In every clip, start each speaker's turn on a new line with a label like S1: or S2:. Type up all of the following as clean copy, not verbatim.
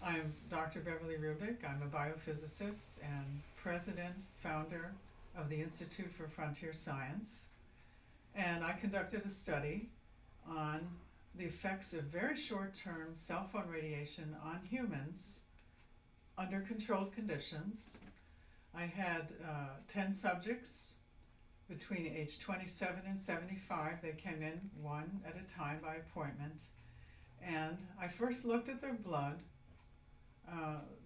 S1: I'm Dr. Beverly Rubrik. I'm a biophysicist and president, founder of the Institute for Frontier Science. And I conducted a study on the effects of very short-term cell phone radiation on humans under controlled conditions. I had 10 subjects between age 27 and 75. They came in one at a time by appointment. And I first looked at their blood,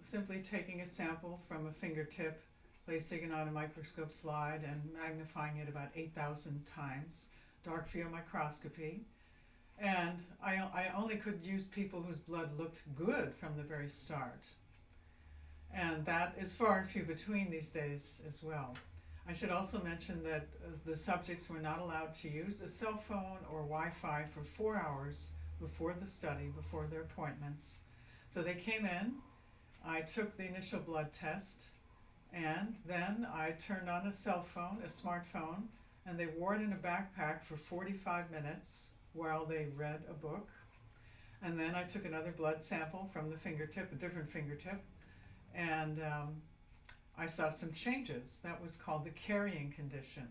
S1: simply taking a sample from a fingertip, placing it on a microscope slide and magnifying it about 8,000 times, dark field microscopy. And I only could use people whose blood looked good from the very start. And that is far and few between these days as well. I should also mention that the subjects were not allowed to use a cell phone or Wi-Fi for 4 hours before the study, before their appointments. So they came in, I took the initial blood test, and then I turned on a cell phone, a smartphone, and they wore it in a backpack for 45 minutes while they read a book. And then I took another blood sample from the fingertip, a different fingertip, and I saw some changes. That was called the carrying condition.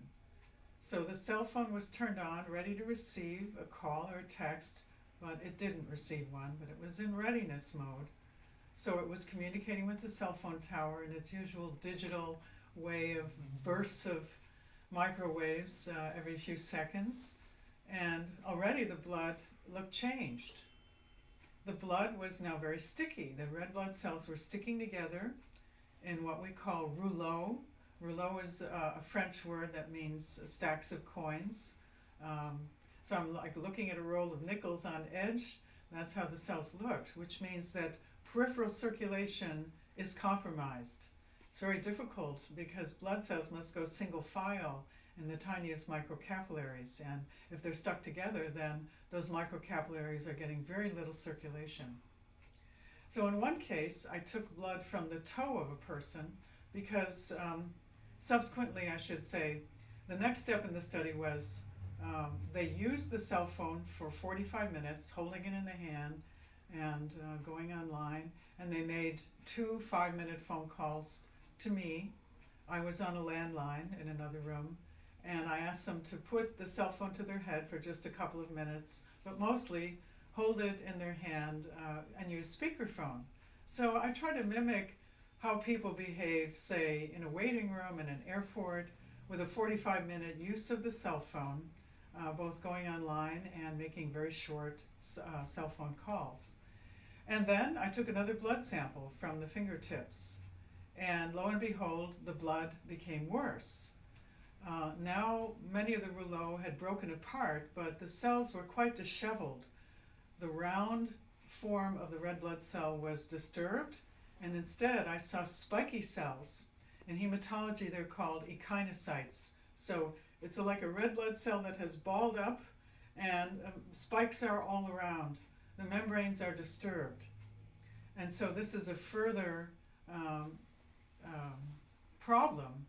S1: So the cell phone was turned on, ready to receive a call or a text, but it didn't receive one, but it was in readiness mode. So it was communicating with the cell phone tower in its usual digital way of bursts of microwaves every few seconds. And already the blood looked changed. The blood was now very sticky. The red blood cells were sticking together in what we call rouleau. Rouleau is a French word that means stacks of coins. So I'm like looking at a roll of nickels on edge. That's how the cells looked, which means that peripheral circulation is compromised. It's very difficult because blood cells must go single file in the tiniest microcapillaries, and if they're stuck together, then those microcapillaries are getting very little circulation. So in one case, I took blood from the toe of a person because subsequently, I should say, the next step in the study was they used the cell phone for 45 minutes, holding it in the hand and going online, and they made 2 5-minute phone calls to me. I was on a landline in another room, and I asked them to put the cell phone to their head for just a couple of minutes, but mostly hold it in their hand and use speakerphone. So I try to mimic how people behave, say, in a waiting room in an airport with a 45-minute use of the cell phone, both going online and making very short cell phone calls. And then I took another blood sample from the fingertips, and lo and behold, the blood became worse. Now many of the rouleaux had broken apart, but the cells were quite disheveled. The round form of the red blood cell was disturbed, and instead I saw spiky cells. In hematology they're called echinocytes. So it's like a red blood cell that has balled up, and spikes are all around. The membranes are disturbed. And so this is a further problem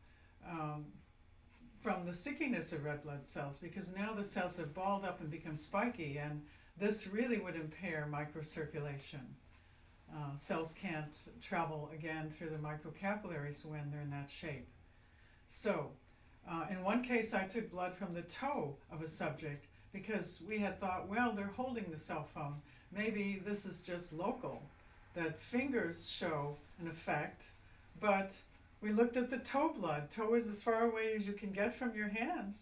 S1: from the stickiness of red blood cells, because now the cells have balled up and become spiky, and this really would impair microcirculation. Cells can't travel again through the microcapillaries when they're in that shape. So in one case I took blood from the toe of a subject because we had thought, well, they're holding the cell phone. Maybe this is just local, that fingers show an effect, but we looked at the toe blood. Toe is as far away as you can get from your hands.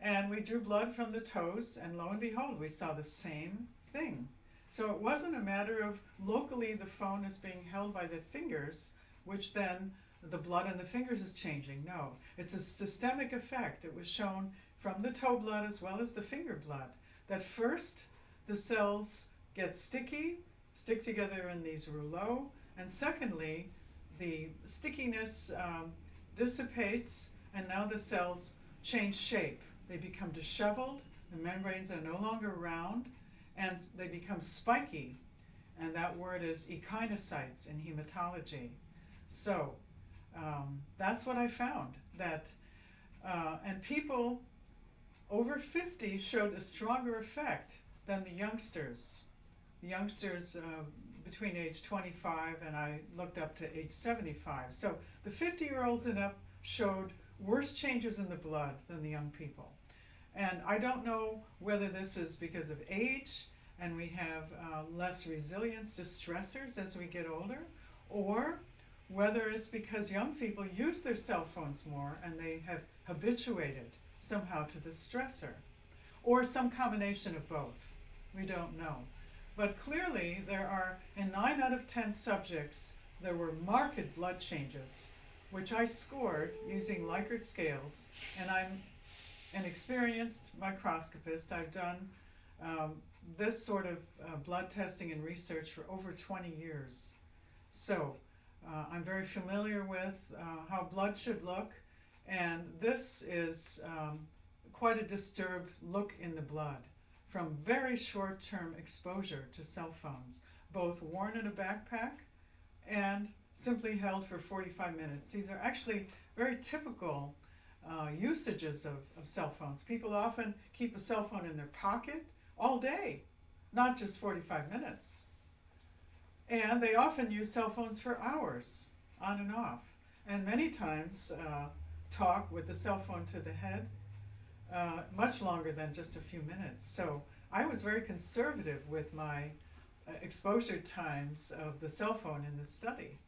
S1: And we drew blood from the toes, and lo and behold, we saw the same thing. So it wasn't a matter of locally the phone is being held by the fingers, which then the blood in the fingers is changing. No, it's a systemic effect. It was shown from the toe blood as well as the finger blood, that first the cells get sticky, stick together in these rouleaux, and secondly, the stickiness dissipates, and now the cells change shape. They become disheveled, the membranes are no longer round, and they become spiky. And that word is echinocytes in hematology. So that's what I found. And people over 50 showed a stronger effect than the youngsters. The youngsters between age 25 and I looked up to age 75. So the 50-year-olds and up showed worse changes in the blood than the young people. And I don't know whether this is because of age and we have less resilience to stressors as we get older, or whether it's because young people use their cell phones more and they have habituated somehow to the stressor, or some combination of both. We don't know. But clearly there are, in 9 out of 10 subjects, there were marked blood changes, which I scored using Likert scales, and I'm an experienced microscopist. I've done this sort of blood testing and research for over 20 years. So I'm very familiar with how blood should look, and this is quite a disturbed look in the blood from very short-term exposure to cell phones, both worn in a backpack and simply held for 45 minutes. These are actually very typical usages of cell phones. People often keep a cell phone in their pocket all day, not just 45 minutes. And they often use cell phones for hours, on and off, and many times talk with the cell phone to the head much longer than just a few minutes. So I was very conservative with my exposure times of the cell phone in this study.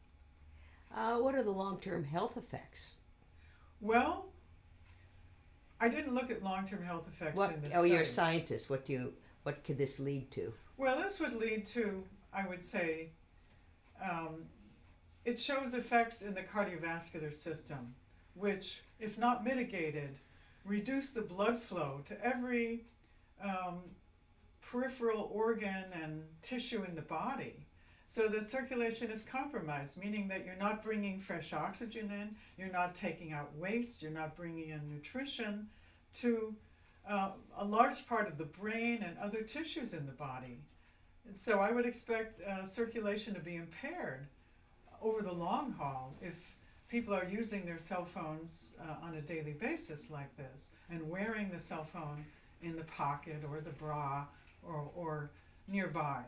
S2: What are the long-term health effects?
S1: Well, I didn't look at long-term health effects in this
S2: study. Oh, you're a scientist. What could this lead to?
S1: Well, this would lead to, I would say, it shows effects in the cardiovascular system, which, if not mitigated, reduce the blood flow to every peripheral organ and tissue in the body, so that circulation is compromised, meaning that you're not bringing fresh oxygen in, you're not taking out waste, you're not bringing in nutrition to a large part of the brain and other tissues in the body. And so I would expect circulation to be impaired over the long haul if people are using their cell phones on a daily basis like this, and wearing the cell phone in the pocket or the bra or nearby.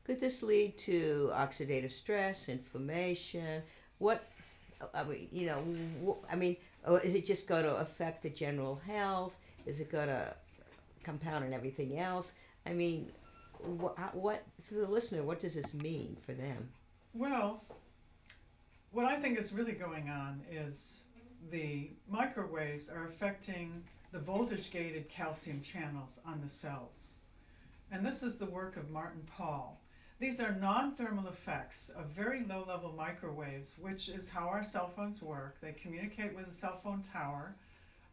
S2: Could this lead to oxidative stress, inflammation? Is it just going to affect the general health? Is it going to compound on everything else? I mean, what to the listener, what does this mean for them?
S1: Well, what I think is really going on is the microwaves are affecting the voltage-gated calcium channels on the cells. And this is the work of Martin Pall. These are non-thermal effects of very low-level microwaves, which is how our cell phones work. They communicate with a cell phone tower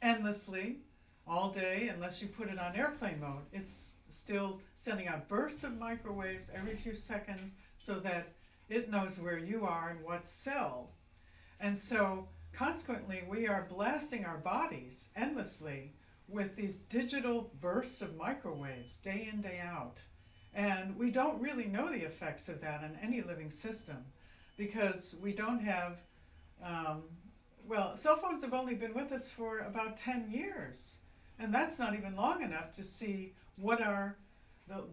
S1: endlessly, all day, unless you put it on airplane mode. It's still sending out bursts of microwaves every few seconds so that it knows where you are and what cell. And so, consequently, we are blasting our bodies endlessly with these digital bursts of microwaves, day in, day out. And we don't really know the effects of that on any living system, because we don't have, cell phones have only been with us for about 10 years. And that's not even long enough to see what are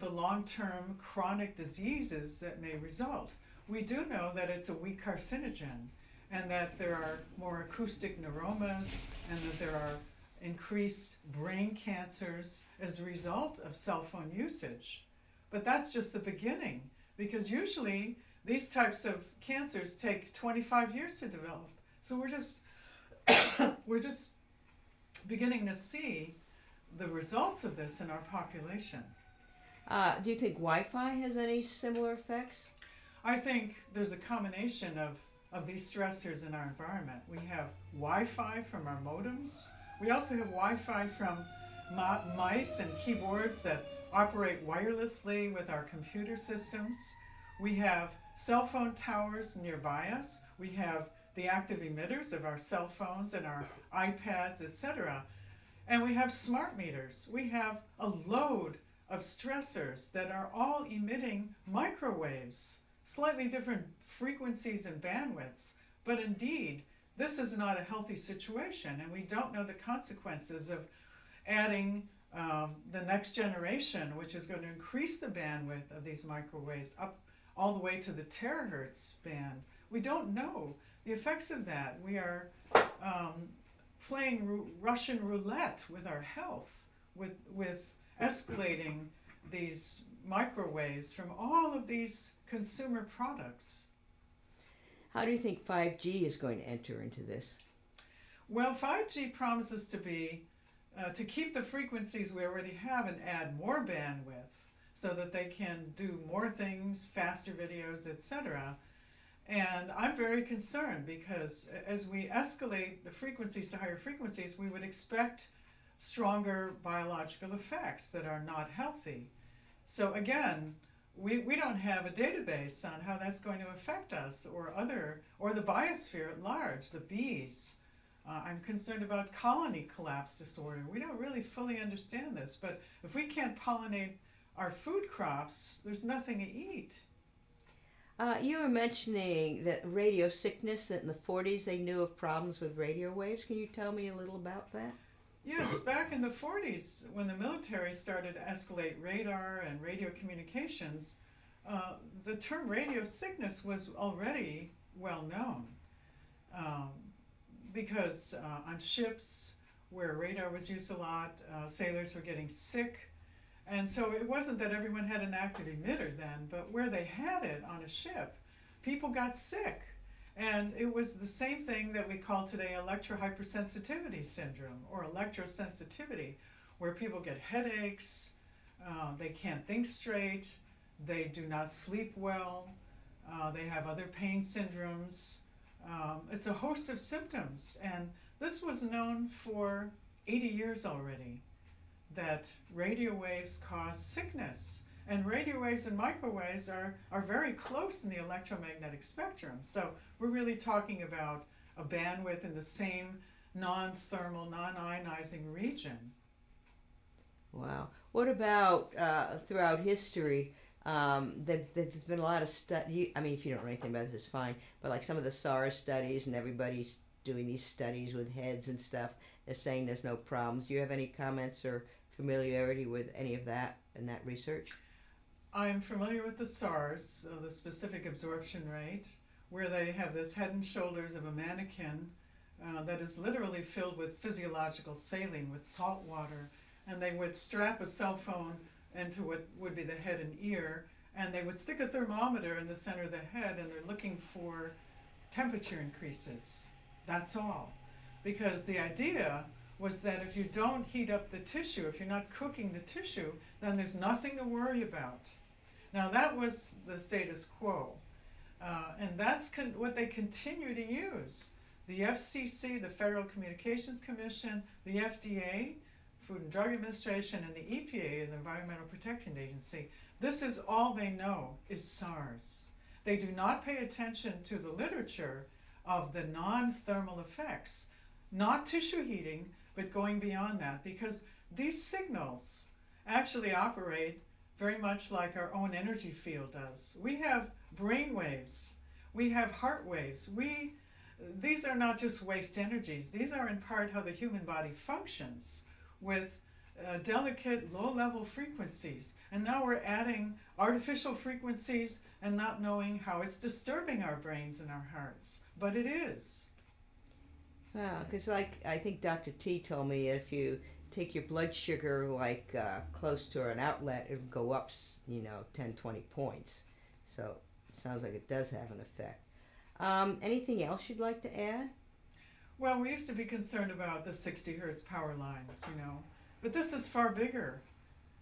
S1: the long-term chronic diseases that may result. We do know that it's a weak carcinogen, and that there are more acoustic neuromas, and that there are increased brain cancers as a result of cell phone usage. But that's just the beginning, because usually these types of cancers take 25 years to develop. So we're just beginning to see the results of this in our population.
S2: Do you think Wi-Fi has any similar effects?
S1: I think there's a combination of these stressors in our environment. We have Wi-Fi from our modems. We also have Wi-Fi from mice and keyboards that operate wirelessly with our computer systems. We have cell phone towers nearby us. We have the active emitters of our cell phones and our iPads, etc. And we have smart meters. We have a load of stressors that are all emitting microwaves, slightly different frequencies and bandwidths. But indeed, this is not a healthy situation, and we don't know the consequences of adding the next generation, which is going to increase the bandwidth of these microwaves up all the way to the terahertz band. We don't know the effects of that. We are playing Russian roulette with our health, with escalating these microwaves from all of these consumer products.
S2: How do you think 5G is going to enter into this?
S1: Well, 5G promises to be to keep the frequencies we already have and add more bandwidth so that they can do more things, faster videos, etc. And I'm very concerned because as we escalate the frequencies to higher frequencies, we would expect stronger biological effects that are not healthy. So again, we don't have a database on how that's going to affect us or the biosphere at large, the bees. I'm concerned about colony collapse disorder. We don't really fully understand this, but if we can't pollinate our food crops, there's nothing to eat.
S2: You were mentioning that radio sickness, that in the 40s they knew of problems with radio waves. Can you tell me a little about that?
S1: Yes, back in the 40s, when the military started to escalate radar and radio communications, the term radio sickness was already well known. Because on ships where radar was used a lot, sailors were getting sick. And so it wasn't that everyone had an active emitter then, but where they had it on a ship, people got sick. And it was the same thing that we call today electrohypersensitivity syndrome or electrosensitivity, where people get headaches, they can't think straight, they do not sleep well, they have other pain syndromes. It's a host of symptoms, and this was known for 80 years already, that radio waves cause sickness. And radio waves and microwaves are very close in the electromagnetic spectrum. So we're really talking about a bandwidth in the same non-thermal, non-ionizing region.
S2: Wow. What about throughout history? There's been a lot of study. I mean, if you don't know anything about this, it's fine. But like some of the SARS studies, and everybody's doing these studies with heads and stuff, they're saying there's no problems. Do you have any comments or familiarity with any of that in that research?
S1: I'm familiar with the SARS, the specific absorption rate, where they have this head and shoulders of a mannequin that is literally filled with physiological saline, with salt water, and they would strap a cell phone into what would be the head and ear, and they would stick a thermometer in the center of the head, and they're looking for temperature increases. That's all. Because the idea was that if you don't heat up the tissue, if you're not cooking the tissue, then there's nothing to worry about. Now that was the status quo, and that's what they continue to use. The FCC, the Federal Communications Commission, the FDA, Food and Drug Administration, and the EPA, the Environmental Protection Agency, this is all they know is SARS. They do not pay attention to the literature of the non-thermal effects, not tissue heating, but going beyond that, because these signals actually operate very much like our own energy field does. We have brain waves, we have heart waves. These are not just waste energies. These are in part how the human body functions with delicate low-level frequencies. And now we're adding artificial frequencies and not knowing how it's disturbing our brains and our hearts. But it is.
S2: Wow, because like I think Dr. T told me if you take your blood sugar like close to an outlet, it'll go up, 10, 20 points. So it sounds like it does have an effect. Anything else you'd like to add?
S1: Well, we used to be concerned about the 60 hertz power lines, but this is far bigger.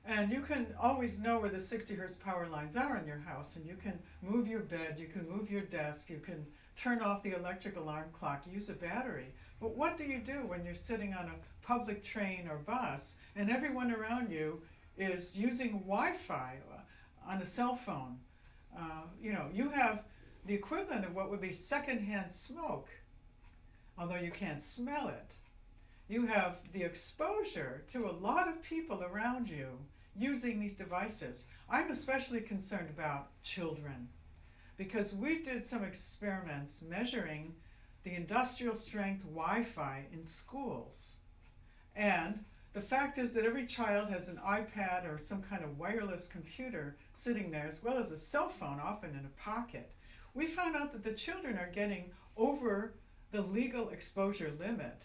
S1: And you can always know where the 60 hertz power lines are in your house, and you can move your bed, you can move your desk, you can turn off the electric alarm clock, use a battery. But what do you do when you're sitting on a public train or bus and everyone around you is using Wi-Fi on a cell phone? You have the equivalent of what would be secondhand smoke, although you can't smell it. You have the exposure to a lot of people around you using these devices. I'm especially concerned about children, because we did some experiments measuring the industrial strength Wi-Fi in schools. And the fact is that every child has an iPad or some kind of wireless computer sitting there, as well as a cell phone, often in a pocket. We found out that the children are getting over the legal exposure limit,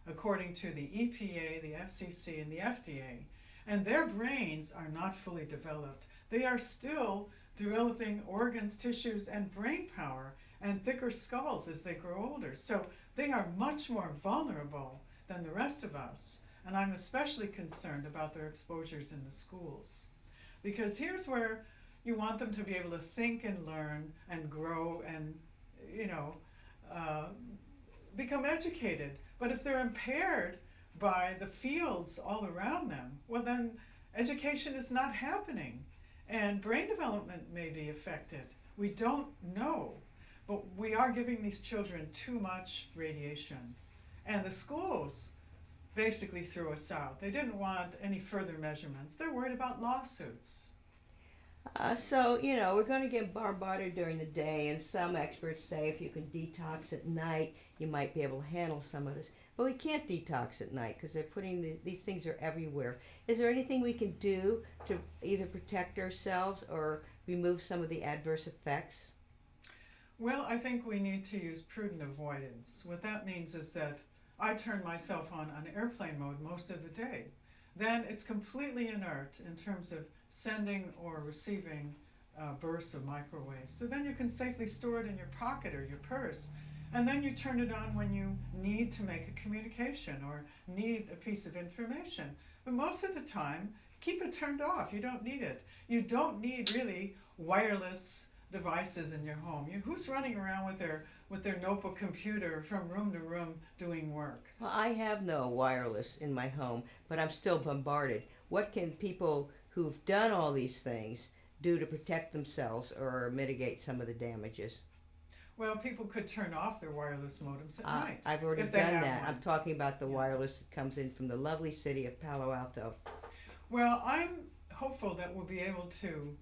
S1: according to the EPA, the FCC, and the FDA, and their brains are not fully developed. They are still developing organs, tissues, and brain power, and thicker skulls as they grow older. So they are much more vulnerable than the rest of us. And I'm especially concerned about their exposures in the schools. Because here's where you want them to be able to think and learn and grow and, become educated. But if they're impaired by the fields all around them, well then education is not happening. And brain development may be affected. We don't know. But we are giving these children too much radiation. And the schools basically threw us out. They didn't want any further measurements. They're worried about lawsuits.
S2: So, we're going to get bombarded during the day, and some experts say if you can detox at night, you might be able to handle some of this. But we can't detox at night because they're putting these things are everywhere. Is there anything we can do to either protect ourselves or remove some of the adverse effects?
S1: Well, I think we need to use prudent avoidance. What that means is that I turn myself on airplane mode most of the day. Then it's completely inert in terms of sending or receiving bursts of microwaves. So then you can safely store it in your pocket or your purse. And then you turn it on when you need to make a communication or need a piece of information. But most of the time, keep it turned off. You don't need it. You don't need really wireless devices in your home. Who's running around with their notebook computer from room to room doing work?
S2: Well, I have no wireless in my home, but I'm still bombarded. What can people who've done all these things do to protect themselves or mitigate some of the damages?
S1: Well, people could turn off their wireless modems at night.
S2: I've already
S1: if they
S2: done
S1: have
S2: that.
S1: one.
S2: I'm talking about the wireless that comes in from the lovely city of Palo Alto.
S1: Well, I'm hopeful that we'll be able to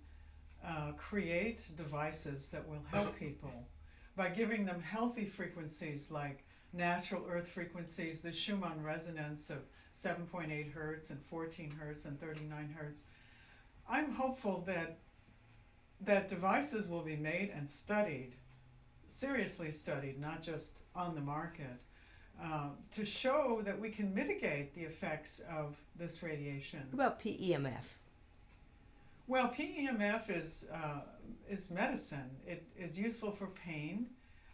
S1: create devices that will help people by giving them healthy frequencies like natural earth frequencies, the Schumann resonance of 7.8 hertz and 14 hertz and 39 hertz. I'm hopeful that devices will be made and studied, seriously studied, not just on the market, to show that we can mitigate the effects of this radiation.
S2: What about PEMF?
S1: Well, PEMF is medicine. It is useful for pain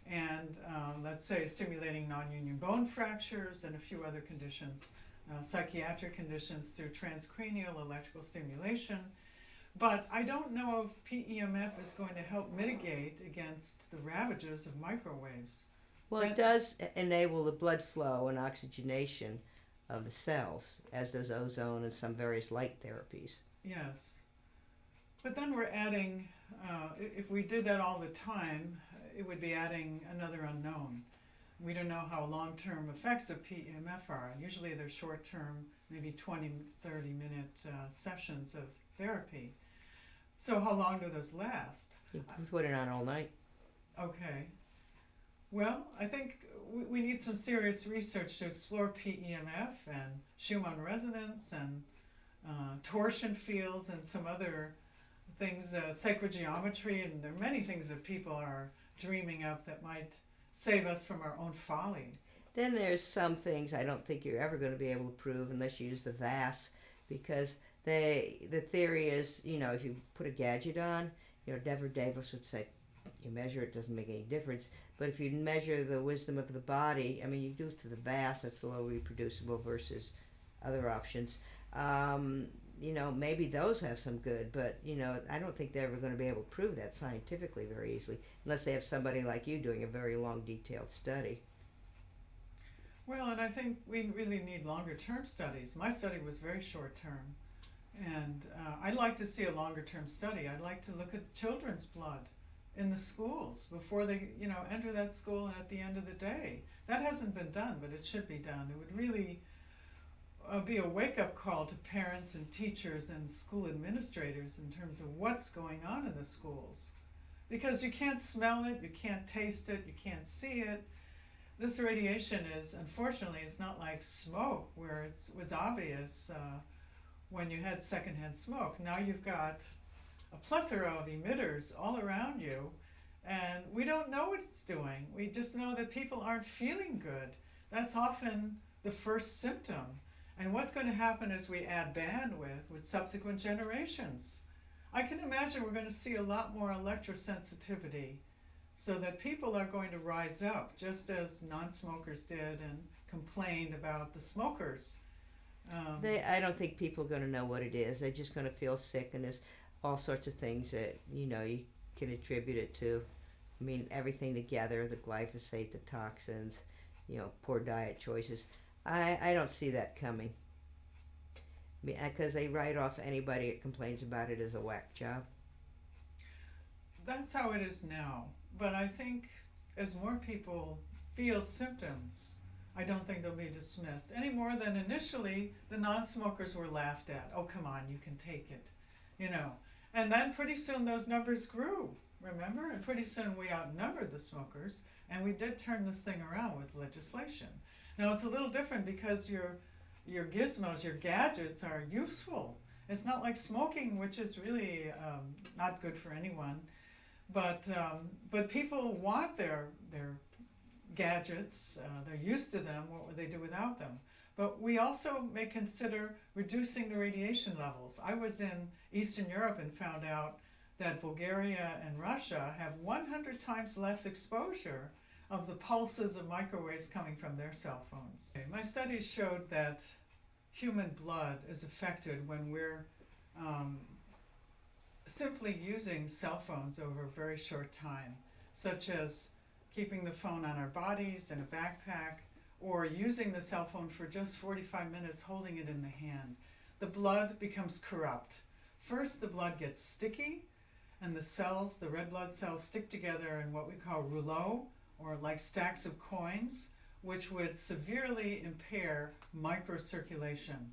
S1: and, let's say, stimulating non-union bone fractures and a few other conditions, psychiatric conditions through transcranial electrical stimulation. But I don't know if PEMF is going to help mitigate against the ravages of microwaves.
S2: Well, it does enable the blood flow and oxygenation of the cells, as does ozone and some various light therapies.
S1: Yes. But then we're adding, if we did that all the time, it would be adding another unknown. We don't know how long-term effects of PEMF are. Usually they're short-term, maybe 20, 30-minute sessions of therapy. So how long do those last?
S2: You put it on all night.
S1: Okay. Well, I think we need some serious research to explore PEMF and Schumann resonance and torsion fields and some other things, sacred geometry, and there are many things that people are dreaming up that might save us from our own folly.
S2: Then there's some things I don't think you're ever going to be able to prove unless you use the VAS, because the theory is, if you put a gadget on, Deborah Davis would say, you measure it, doesn't make any difference. But if you measure the wisdom of the body, you do it to the VAS, that's a little reproducible versus other options. Maybe those have some good, but, I don't think they're ever going to be able to prove that scientifically very easily, unless they have somebody like you doing a very long, detailed study.
S1: Well, and I think we really need longer-term studies. My study was very short-term, and I'd like to see a longer-term study. I'd like to look at children's blood in the schools before they, enter that school and at the end of the day. That hasn't been done, but it should be done. It would really be a wake-up call to parents and teachers and school administrators in terms of what's going on in the schools. Because you can't smell it, you can't taste it, you can't see it. this radiation is, unfortunately, it's not like smoke where it was obvious when you had secondhand smoke. Now you've got a plethora of emitters all around you, and we don't know what it's doing. We just know that people aren't feeling good. That's often the first symptom. And what's going to happen as we add bandwidth with subsequent generations? I can imagine we're going to see a lot more electrosensitivity, so that people are going to rise up, just as non-smokers did and complained about the smokers.
S2: I don't think people are going to know what it is. They're just going to feel sick, and there's all sorts of things that you can attribute it to. I mean, everything together: the glyphosate, the toxins, poor diet choices. I don't see that coming, because they write off anybody that complains about it as a whack job.
S1: That's how it is now. But I think as more people feel symptoms, I don't think they'll be dismissed any more than initially the non-smokers were laughed at. Oh, come on, you can take it, And then pretty soon those numbers grew, remember? And pretty soon we outnumbered the smokers, and we did turn this thing around with legislation. Now it's a little different because your gizmos, your gadgets are useful. It's not like smoking, which is really not good for anyone. But people want their gadgets. They're used to them. What would they do without them? But we also may consider reducing the radiation levels. I was in Eastern Europe and found out that Bulgaria and Russia have 100 times less exposure of the pulses of microwaves coming from their cell phones. My studies showed that human blood is affected when we're simply using cell phones over a very short time, such as keeping the phone on our bodies in a backpack, or using the cell phone for just 45 minutes, holding it in the hand. The blood becomes corrupt. First, the blood gets sticky, and the red blood cells stick together in what we call rouleaux, or like stacks of coins, which would severely impair microcirculation.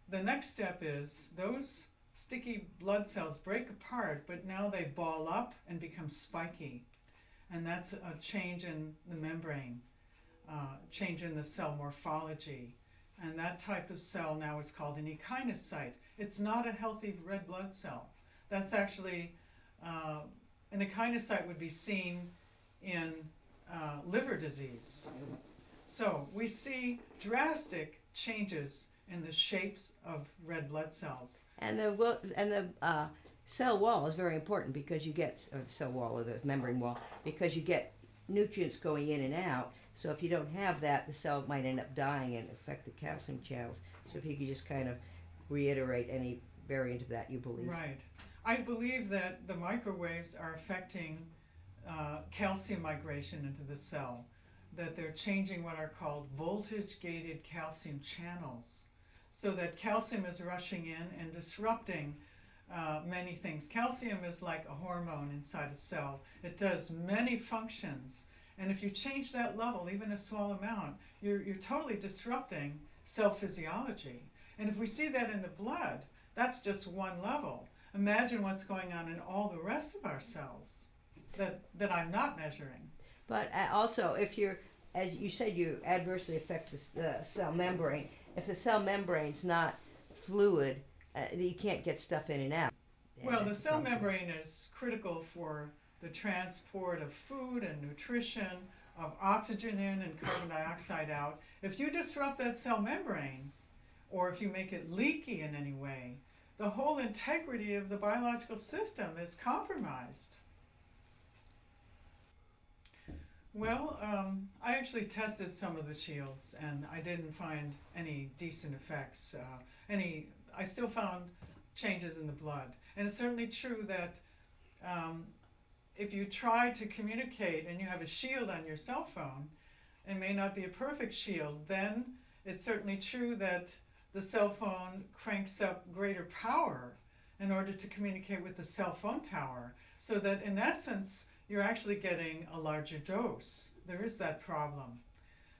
S1: The next step is those sticky blood cells break apart, but now they ball up and become spiky. And that's a change in the membrane, change in the cell morphology. And that type of cell now is called an echinocyte. It's not a healthy red blood cell. That's actually, an echinocyte would be seen in liver disease. So we see drastic changes in the shapes of red blood cells.
S2: And the cell wall is very important because you get cell wall or the membrane wall, because you get nutrients going in and out. So if you don't have that, the cell might end up dying and affect the calcium channels. So if you could just kind of reiterate any variant of that you believe.
S1: Right. I believe that the microwaves are affecting calcium migration into the cell, that they're changing what are called voltage-gated calcium channels, so that calcium is rushing in and disrupting many things. Calcium is like a hormone inside a cell. It does many functions, and if you change that level, even a small amount, you're totally disrupting cell physiology. And if we see that in the blood, that's just one level. Imagine what's going on in all the rest of our cells that I'm not measuring.
S2: But also, if you're, as you said, you adversely affect the cell membrane. If the cell membrane's not fluid, you can't get stuff in and out.
S1: Well, the cell membrane is critical for the transport of food and nutrition, of oxygen in and carbon dioxide out. If you disrupt that cell membrane, or if you make it leaky in any way, the whole integrity of the biological system is compromised. Well, I actually tested some of the shields, and I didn't find any decent effects. I still found changes in the blood. And it's certainly true that if you try to communicate and you have a shield on your cell phone, it may not be a perfect shield. Then it's certainly true that the cell phone cranks up greater power in order to communicate with the cell phone tower, so that in essence, you're actually getting a larger dose. There is that problem.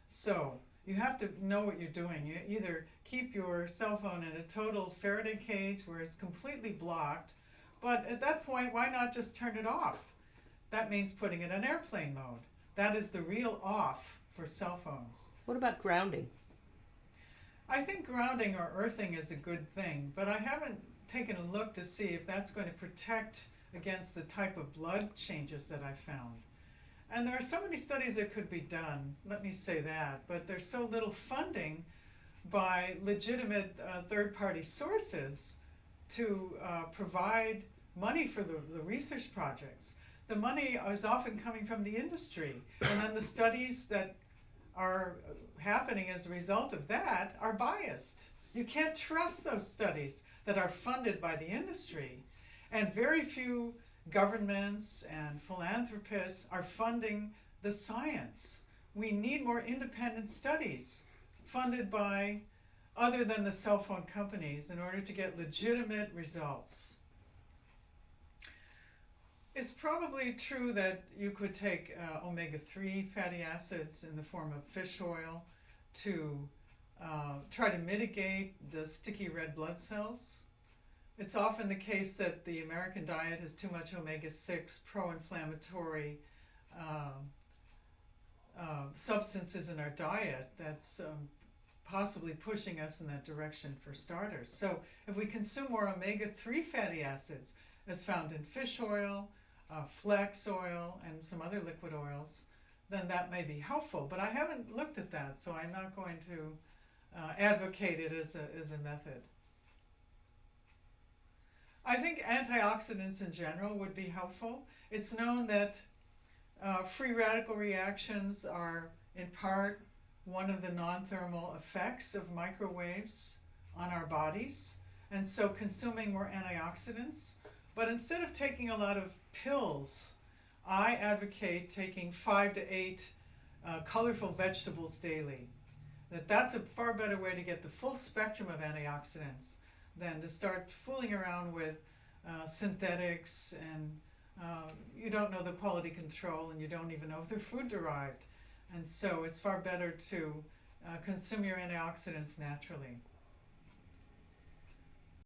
S1: So you have to know what you're doing. You either keep your cell phone in a total Faraday cage where it's completely blocked, but at that point, why not just turn it off? That means putting it in airplane mode. That is the real off for cell phones.
S2: What about grounding?
S1: I think grounding or earthing is a good thing, but I haven't taken a look to see if that's going to protect against the type of blood changes that I found. And there are so many studies that could be done, let me say that, but there's so little funding by legitimate third-party sources to provide money for the research projects. The money is often coming from the industry, and then the studies that are happening as a result of that are biased. You can't trust those studies that are funded by the industry, and very few governments and philanthropists are funding the science. We need more independent studies funded by other than the cell phone companies in order to get legitimate results. It's probably true that you could take omega-3 fatty acids in the form of fish oil to try to mitigate the sticky red blood cells. It's often the case that the American diet has too much omega-6 pro-inflammatory substances in our diet that's possibly pushing us in that direction for starters. So if we consume more omega-3 fatty acids as found in fish oil, flax oil, and some other liquid oils, then that may be helpful. But I haven't looked at that, so I'm not going to advocate it as a method. I think antioxidants in general would be helpful. It's known that free radical reactions are in part one of the non-thermal effects of microwaves on our bodies, and so consuming more antioxidants. But instead of taking a lot of pills, I advocate taking 5 to 8 colorful vegetables daily. That's a far better way to get the full spectrum of antioxidants than to start fooling around with synthetics, and you don't know the quality control, and you don't even know if they're food derived. And so it's far better to consume your antioxidants naturally.